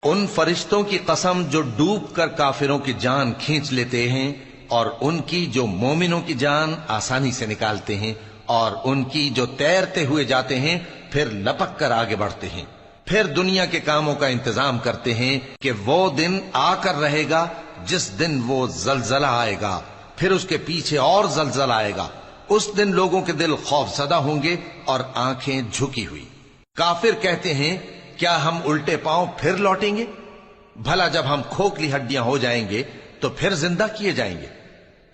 ان فرشتوں کی قسم جو ڈوب کر کافروں کی جان کھینچ لیتے ہیں، اور ان کی جو مومنوں کی جان آسانی سے نکالتے ہیں، اور ان کی جو تیرتے ہوئے جاتے ہیں پھر لپک کر آگے بڑھتے ہیں، پھر دنیا کے کاموں کا انتظام کرتے ہیں کہ وہ دن آ کر رہے گا جس دن وہ زلزلہ آئے گا، پھر اس کے پیچھے اور زلزلہ آئے گا۔ اس دن لوگوں کے دل خوف زدہ ہوں گے اور آنکھیں جھکی ہوئی۔ کافر کہتے ہیں کیا ہم الٹے پاؤں پھر لوٹیں گے؟ بھلا جب ہم کھوکھلی ہڈیاں ہو جائیں گے تو پھر زندہ کیے جائیں گے؟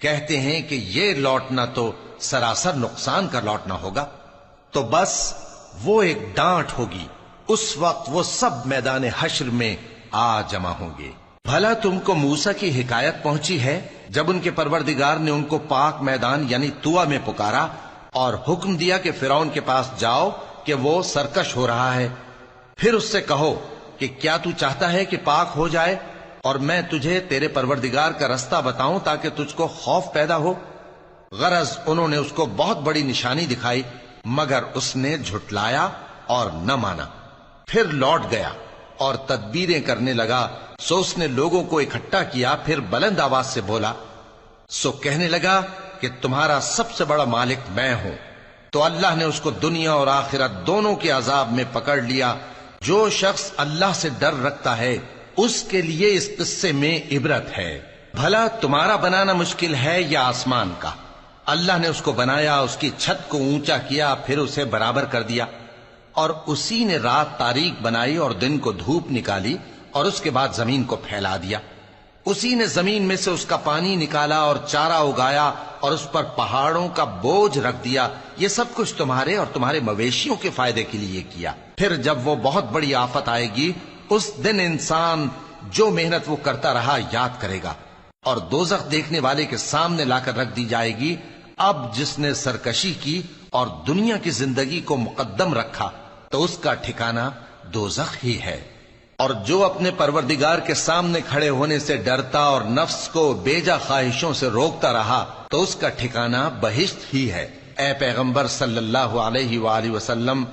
کہتے ہیں کہ یہ لوٹنا تو سراسر نقصان کا لوٹنا ہوگا۔ تو بس وہ ایک ڈانٹ ہوگی، اس وقت وہ سب میدان حشر میں آ جمع ہوں گے۔ بھلا تم کو موسیٰ کی حکایت پہنچی ہے جب ان کے پروردگار نے ان کو پاک میدان یعنی طویٰ میں پکارا اور حکم دیا کہ فرعون کے پاس جاؤ کہ وہ سرکش ہو رہا ہے، پھر اس سے کہو کہ کیا تو چاہتا ہے کہ پاک ہو جائے اور میں تجھے تیرے پروردگار کا رستہ بتاؤں تاکہ تجھ کو خوف پیدا ہو؟ غرض انہوں نے اس کو بہت بڑی نشانی دکھائی مگر اس نے جھٹلایا اور نہ مانا، پھر لوٹ گیا اور تدبیریں کرنے لگا۔ سو اس نے لوگوں کو اکٹھا کیا، پھر بلند آواز سے بولا، سو کہنے لگا کہ تمہارا سب سے بڑا مالک میں ہوں۔ تو اللہ نے اس کو دنیا اور آخرت دونوں کے عذاب میں پکڑ لیا۔ جو شخص اللہ سے ڈر رکھتا ہے اس کے لیے اس قصے میں عبرت ہے۔ بھلا تمہارا بنانا مشکل ہے یا آسمان کا؟ اللہ نے اس کو بنایا، اس کی چھت کو اونچا کیا، پھر اسے برابر کر دیا، اور اسی نے رات تاریک بنائی اور دن کو دھوپ نکالی، اور اس کے بعد زمین کو پھیلا دیا۔ اسی نے زمین میں سے اس کا پانی نکالا اور چارہ اگایا اور اس پر پہاڑوں کا بوجھ رکھ دیا۔ یہ سب کچھ تمہارے اور تمہارے مویشیوں کے فائدے کے لیے کیا۔ پھر جب وہ بہت بڑی آفت آئے گی اس دن انسان جو محنت وہ کرتا رہا یاد کرے گا، اور دوزخ دیکھنے والے کے سامنے لا کر رکھ دی جائے گی۔ اب جس نے سرکشی کی اور دنیا کی زندگی کو مقدم رکھا تو اس کا ٹھکانہ دوزخ ہی ہے۔ اور جو اپنے پروردگار کے سامنے کھڑے ہونے سے ڈرتا اور نفس کو بیجا خواہشوں سے روکتا رہا تو اس کا ٹھکانہ بہشت ہی ہے۔ اے پیغمبر صلی اللہ علیہ وآلہ وسلم،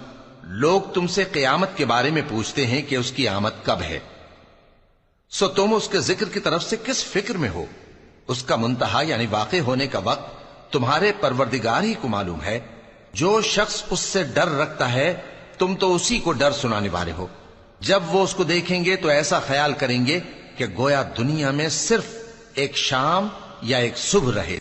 لوگ تم سے قیامت کے بارے میں پوچھتے ہیں کہ اس کی آمد کب ہے، سو تم اس کے ذکر کی طرف سے کس فکر میں ہو؟ اس کا منتہا یعنی واقع ہونے کا وقت تمہارے پروردگار ہی کو معلوم ہے۔ جو شخص اس سے ڈر رکھتا ہے تم تو اسی کو ڈر سنانے والے ہو۔ جب وہ اس کو دیکھیں گے تو ایسا خیال کریں گے کہ گویا دنیا میں صرف ایک شام یا ایک صبح رہے۔